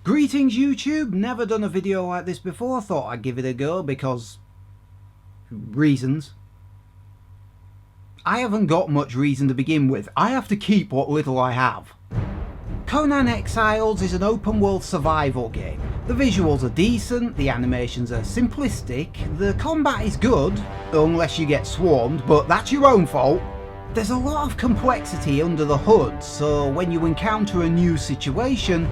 Greetings YouTube, never done a video like this before, thought I'd give it a go because... reasons. I haven't got much reason to begin with, I have to keep what little I have. Conan Exiles is an open world survival game. The visuals are decent, the animations are simplistic, the combat is good, unless you get swarmed, but that's your own fault. There's a lot of complexity under the hood, so when you encounter a new situation,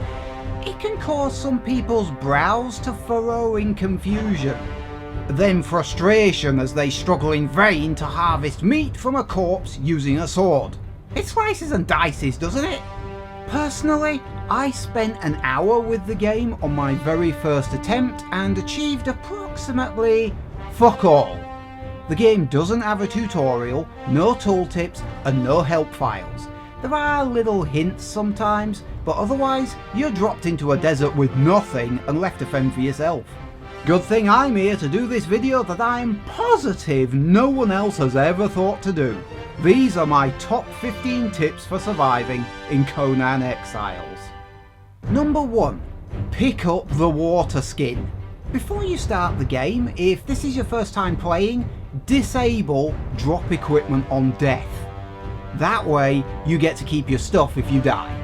it can cause some people's brows to furrow in confusion. Then frustration as they struggle in vain to harvest meat from a corpse using a sword. It slices and dices, doesn't it? Personally, I spent an hour with the game on my very first attempt and achieved approximately fuck all. The game doesn't have a tutorial, no tooltips and no help files. There are little hints sometimes, but otherwise you're dropped into a desert with nothing and left to fend for yourself. Good thing I'm here to do this video that I'm positive no one else has ever thought to do. These are my top 15 tips for surviving in Conan Exiles. Number 1. Pick up the Waterskin. Before you start the game, if this is your first time playing, disable drop equipment on death. That way you get to keep your stuff if you die.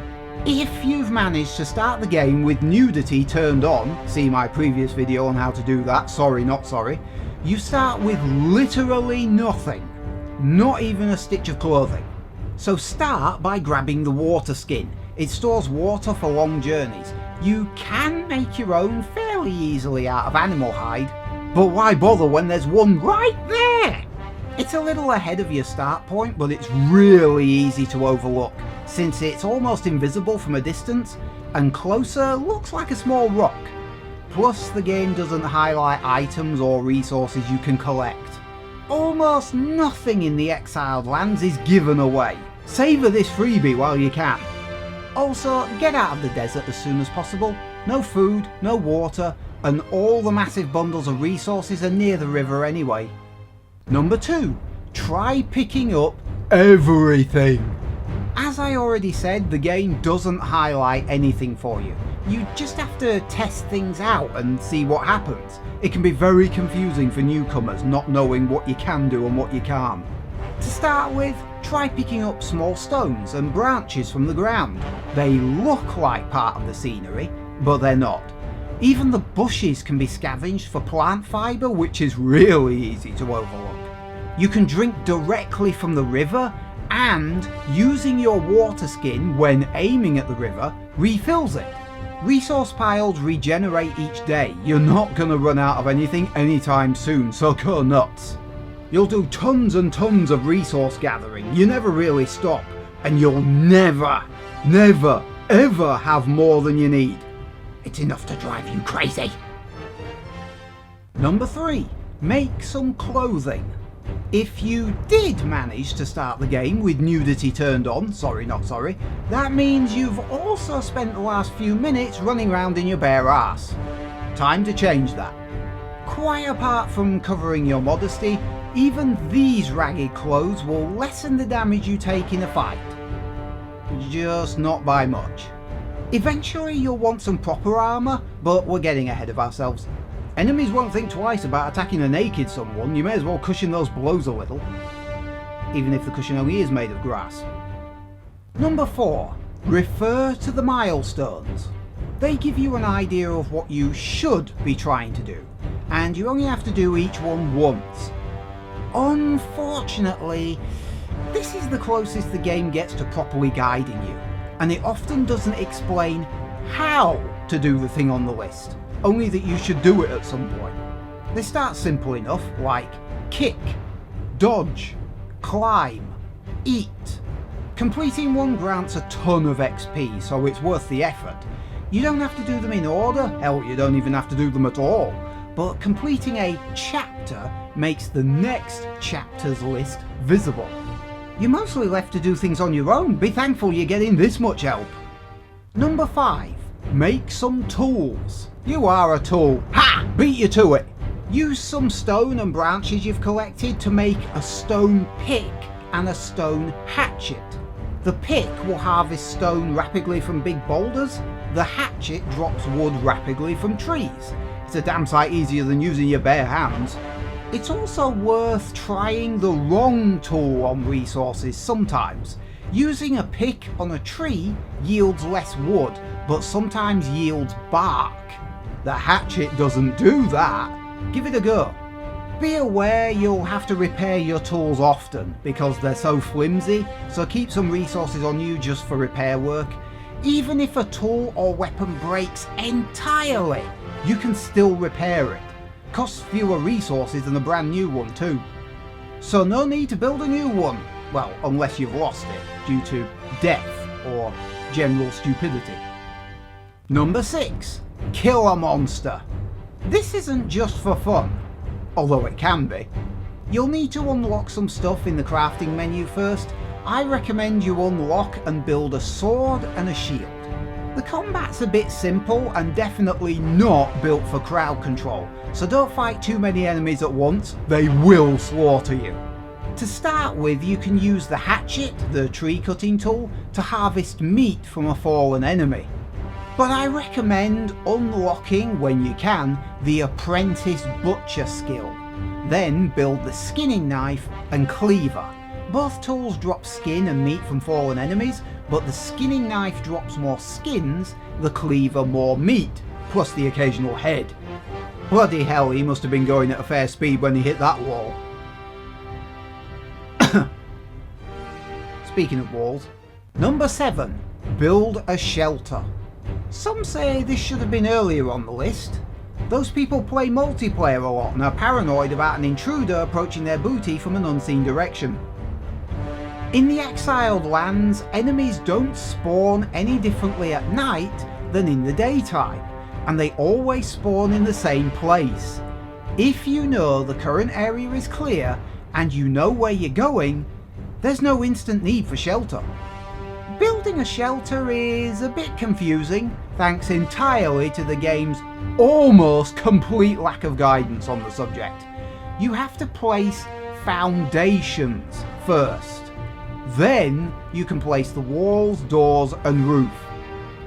If you've managed to start the game with nudity turned on, see my previous video on how to do that, sorry not sorry, you start with literally nothing, not even a stitch of clothing. So start by grabbing the Waterskin. It stores water for long journeys. You can make your own fairly easily out of animal hide, but why bother when there's one right there? It's a little ahead of your start point, but it's really easy to overlook, since it's almost invisible from a distance, and closer looks like a small rock. Plus the game doesn't highlight items or resources you can collect. Almost nothing in the exiled lands is given away. Savour this freebie while you can. Also, get out of the desert as soon as possible. No food, no water, and all the massive bundles of resources are near the river anyway. Number 2. Try picking up everything. As I already said, the game doesn't highlight anything for you. You just have to test things out and see what happens. It can be very confusing for newcomers not knowing what you can do and what you can't. To start with, try picking up small stones and branches from the ground. They look like part of the scenery, but they're not. Even the bushes can be scavenged for plant fibre, which is really easy to overlook. You can drink directly from the river, and using your Waterskin when aiming at the river refills it. Resource piles regenerate each day. You're not going to run out of anything anytime soon, so go nuts. You'll do tons and tons of resource gathering, you never really stop, and you'll never, ever have more than you need. It's enough to drive you crazy. Number 3. Make some clothing. If you did manage to start the game with nudity turned on, sorry not sorry, that means you've also spent the last few minutes running around in your bare ass. Time to change that. Quite apart from covering your modesty, even these ragged clothes will lessen the damage you take in a fight. Just not by much. Eventually you'll want some proper armour, but we're getting ahead of ourselves. Enemies won't think twice about attacking a naked someone, you may as well cushion those blows a little. Even if the cushion only is made of grass. Number 4. Refer to the milestones. They give you an idea of what you should be trying to do, and you only have to do each one once. Unfortunately, this is the closest the game gets to properly guiding you, and it often doesn't explain how to do the thing on the list, only that you should do it at some point. They start simple enough, like kick, dodge, climb, eat. Completing one grants a ton of XP, so it's worth the effort. You don't have to do them in order, hell you don't even have to do them at all, but completing a chapter makes the next chapter's list visible. You're mostly left to do things on your own, be thankful you're getting this much help. Number 5. Make some tools. You are a tool. Ha! Beat you to it. Use some stone and branches you've collected to make a stone pick and a stone hatchet. The pick will harvest stone rapidly from big boulders. the hatchet drops wood rapidly from trees. It's a damn sight easier than using your bare hands. It's also worth trying the wrong tool on resources sometimes. Using a pick on a tree yields less wood, but sometimes yields bark. The hatchet doesn't do that. Give it a go. Be aware you'll have to repair your tools often because they're so flimsy, so keep some resources on you just for repair work. Even if a tool or weapon breaks entirely, you can still repair it. Costs fewer resources than a brand new one too. So no need to build a new one, well, unless you've lost it due to death or general stupidity. Number 6. Kill a monster. This isn't just for fun, although it can be. You'll need to unlock some stuff in the crafting menu first. I recommend you unlock and build a sword and a shield. The combat's a bit simple and definitely not built for crowd control, so don't fight too many enemies at once, they will slaughter you. To start with, you can use the hatchet, the tree cutting tool, to harvest meat from a fallen enemy. But I recommend unlocking, when you can, the apprentice butcher skill. Then build the skinning knife and cleaver. Both tools drop skin and meat from fallen enemies, but the skinning knife drops more skins, the cleaver more meat, plus the occasional head. Bloody hell, he must have been going at a fair speed when he hit that wall. Speaking of walls. Number 7. Build a shelter. Some say this should have been earlier on the list. Those people play multiplayer a lot and are paranoid about an intruder approaching their booty from an unseen direction. In the exiled lands, enemies don't spawn any differently at night than in the daytime, and they always spawn in the same place. If you know the current area is clear and you know where you're going, there's no instant need for shelter. Building a shelter is a bit confusing, thanks entirely to the game's almost complete lack of guidance on the subject. You have to place foundations first. Then you can place the walls, doors and roof.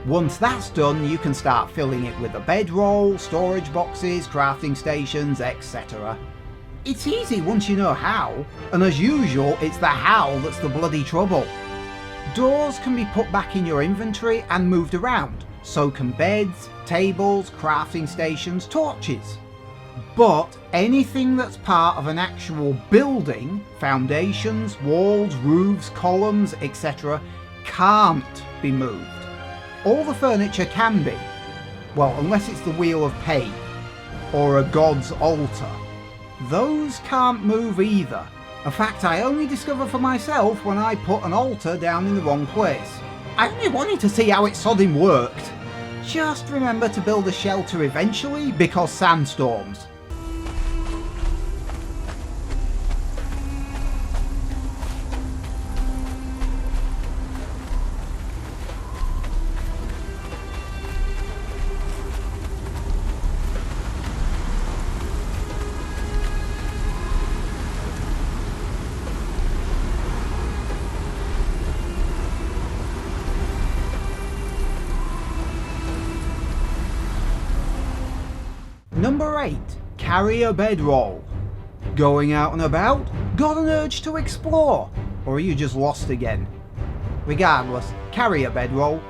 Once that's done, you can start filling it with a bedroll, storage boxes, crafting stations, etc. It's easy once you know how, and as usual, it's the how that's the bloody trouble. Doors can be put back in your inventory and moved around, so can beds, tables, crafting stations, torches. But anything that's part of an actual building, foundations, walls, roofs, columns, etc., can't be moved. All the furniture can be, well, unless it's the Wheel of Pain or a god's altar. Those can't move either. A fact I only discovered for myself when I put an altar down in the wrong place. I only wanted to see how its sodding worked. Just remember to build a shelter eventually, because sandstorms. Number 8. Carry a bedroll. Going out and about? Got an urge to explore? Or are you just lost again? Regardless, carry a bedroll.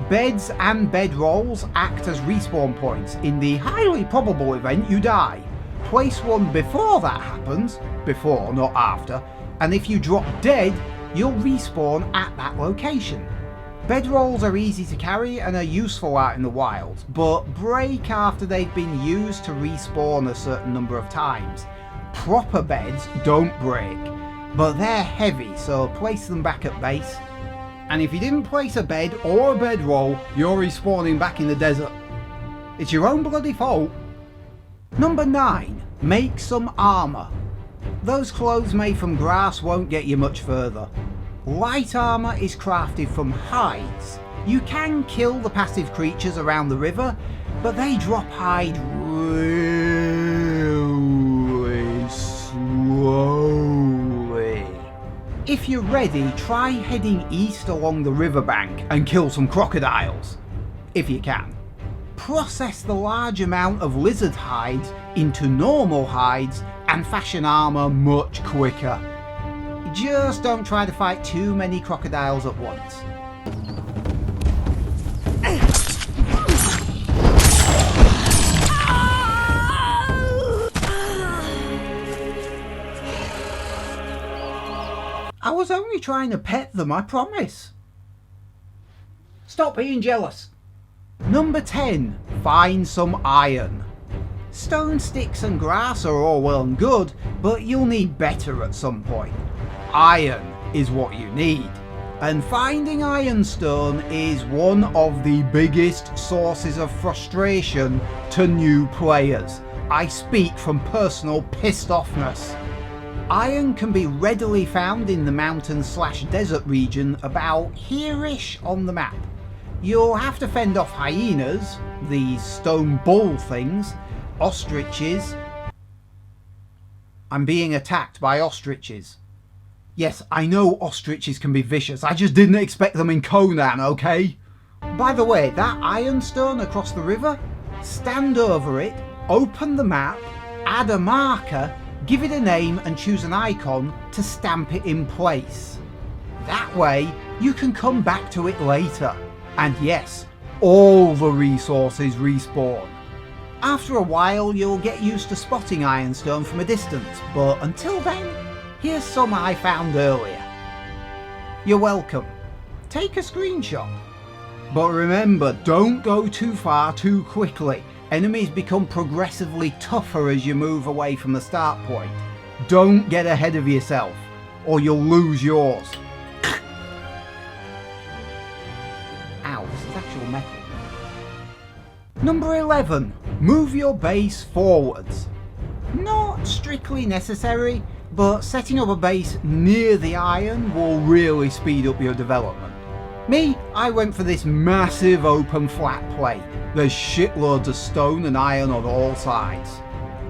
Beds and bedrolls act as respawn points in the highly probable event you die. Place one before that happens, before not after, and if you drop dead, you'll respawn at that location. Bedrolls are easy to carry and are useful out in the wild, but break after they've been used to respawn a certain number of times. Proper beds don't break, but they're heavy, so place them back at base. And if you didn't place a bed or a bedroll, you're respawning back in the desert. It's your own bloody fault. Number 9. Make some armour. Those clothes made from grass won't get you much further. Light armour is crafted from hides. You can kill the passive creatures around the river, but they drop hide really slowly. If you're ready, try heading east along the riverbank and kill some crocodiles. if you can. Process the large amount of lizard hides into normal hides and fashion armour much quicker. Just don't try to fight too many crocodiles at once. I was only trying to pet them, I promise. Stop being jealous. Number 10. Find some iron. Stone sticks and grass are all well and good, but you'll need better at some point. Iron is what you need. And finding ironstone is one of the biggest sources of frustration to new players. I speak from personal pissed offness. Iron can be readily found in the mountain/desert region about here-ish on the map. You'll have to fend off hyenas, these stone bull things, ostriches. I'm being attacked by ostriches. Yes, I know ostriches can be vicious, I just didn't expect them in Conan, okay? By the way, that ironstone across the river, stand over it, open the map, add a marker, give it a name and choose an icon to stamp it in place. That way, you can come back to it later. And yes, all the resources respawn. After a while, you'll get used to spotting ironstone from a distance, but until then, here's some I found earlier. You're welcome. Take a screenshot. But remember, don't go too far too quickly. Enemies become progressively tougher as you move away from the start point. Don't get ahead of yourself, or you'll lose yours. Ow, this is actual metal. Number 11. Move your base forwards. Not strictly necessary, but setting up a base near the iron will really speed up your development. Me, I went for this massive open flat plate. There's shitloads of stone and iron on all sides.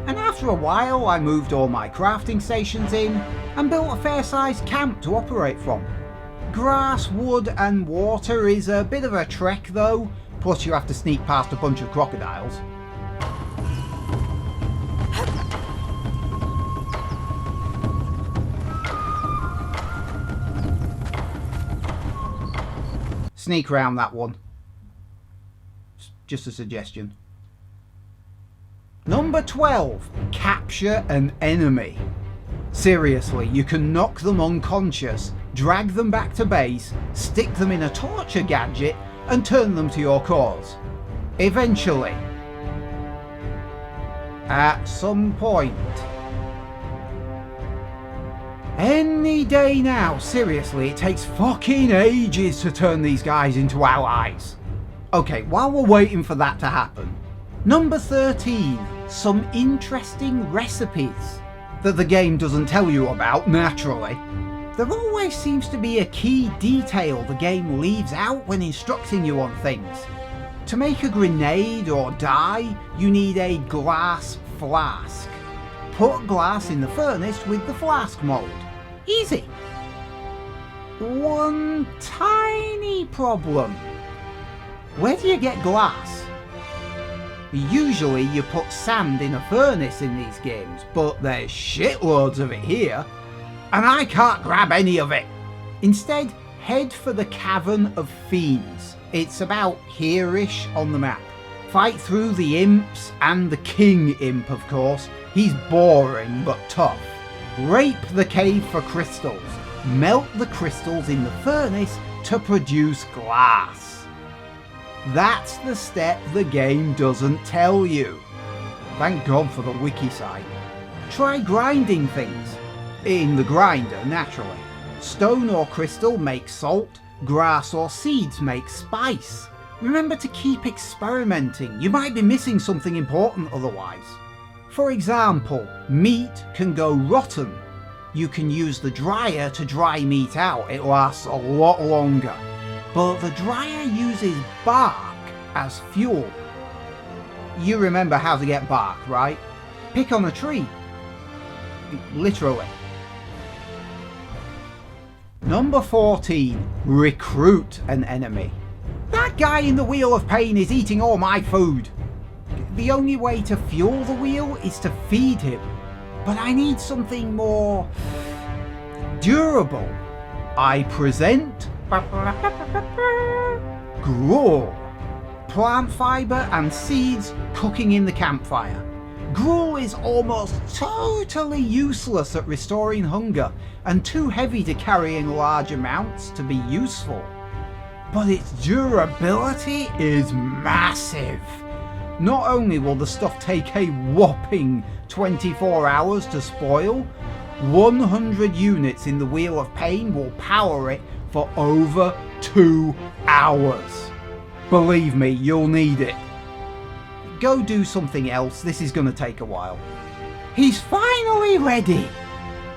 And after a while I moved all my crafting stations in and built a fair-sized camp to operate from. Grass, wood and water is a bit of a trek though, plus you have to sneak past a bunch of crocodiles. Sneak round that one. Just a suggestion. Number 12. Capture an enemy. Seriously, you can knock them unconscious, drag them back to base, stick them in a torture gadget, and turn them to your cause. Eventually. At some point. Any day now, seriously, it takes fucking ages to turn these guys into allies. Okay, while we're waiting for that to happen. Number 13. Some interesting recipes that the game doesn't tell you about, naturally. There always seems to be a key detail the game leaves out when instructing you on things. To make a grenade or dye, you need a glass flask. Put glass in the furnace with the flask mold. Easy. One tiny problem. Where do you get glass? Usually you put sand in a furnace in these games, but there's shitloads of it here, and I can't grab any of it. Instead, head for the Cavern of Fiends. It's about here-ish on the map. Fight through the imps and the king imp, of course. He's boring but tough. Rape the cave for crystals. Melt the crystals in the furnace to produce glass. That's the step the game doesn't tell you. Thank God for the wiki site. Try grinding things. In the grinder, naturally. Stone or crystal makes salt. Grass or seeds make spice. Remember to keep experimenting. You might be missing something important otherwise. For example, meat can go rotten. You can use the dryer to dry meat out. It lasts a lot longer. But the dryer uses bark as fuel. You remember how to get bark, right? Pick on a tree. Literally. Number 14. Recruit an enemy. That That guy in the Wheel of Pain is eating all my food. The only way to fuel the wheel is to feed him. But I need something more durable. I present gruel. Plant fibre and seeds cooking in the campfire. Gruel is almost totally useless at restoring hunger and too heavy to carry in large amounts to be useful. But its durability is massive. Not only will the stuff take a whopping 24 hours to spoil, 100 units in the Wheel of Pain will power it for over 2 hours. Believe me, you'll need it. Go do something else, this is going to take a while. He's finally ready!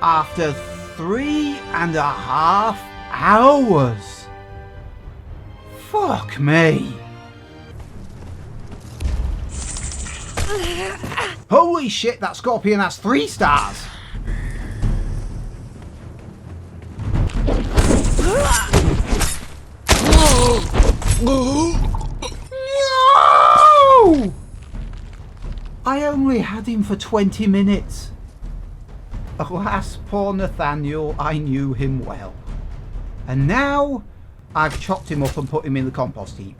After 3.5 hours. Fuck me. Holy shit, that scorpion has 3 stars! No! I only had him for 20 minutes. Alas, poor Nathaniel, I knew him well. And now, I've chopped him up and put him in the compost heap.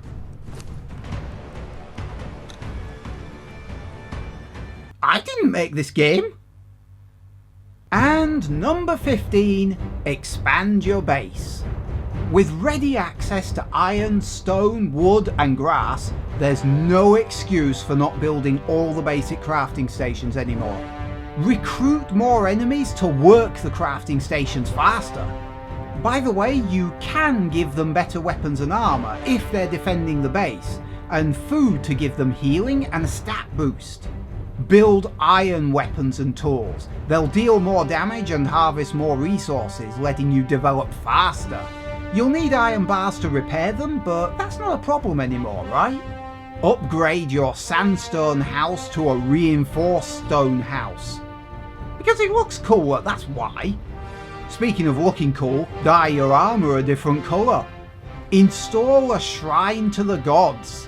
I didn't make this game. And number 15, expand your base. With ready access to iron, stone, wood and grass, there's no excuse for not building all the basic crafting stations anymore. Recruit more enemies to work the crafting stations faster. By the way, you can give them better weapons and armour if they're defending the base, and food to give them healing and a stat boost. Build iron weapons and tools. They'll deal more damage and harvest more resources, letting you develop faster. You'll need iron bars to repair them, but that's not a problem anymore, right? Upgrade your sandstone house to a reinforced stone house. Because it looks cooler, that's why. Speaking of looking cool, dye your armour a different colour. Install a shrine to the gods.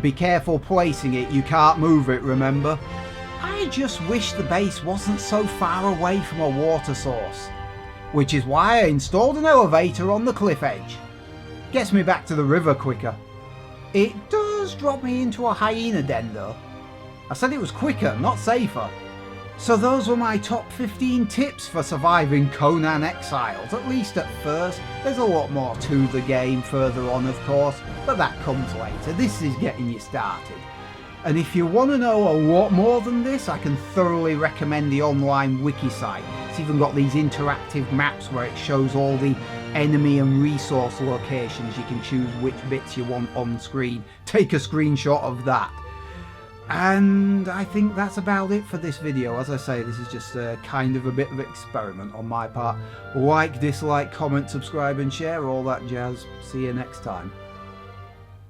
Be careful placing it, you can't move it, remember? I just wish the base wasn't so far away from a water source. Which is why I installed an elevator on the cliff edge. Gets me back to the river quicker. It does drop me into a hyena den though. I said it was quicker, not safer. So those were my top 15 tips for surviving Conan Exiles, at least at first. There's a lot more to the game further on of course, but that comes later. This is getting you started. And if you want to know a lot more than this, I can thoroughly recommend the online wiki site. It's even got these interactive maps where it shows all the enemy and resource locations. You can choose which bits you want on screen. Take a screenshot of that. And I think that's about it for this video. As I say, this is just a kind of a bit of experiment on my part. Like, dislike, comment, subscribe and share, all that jazz. See you next time.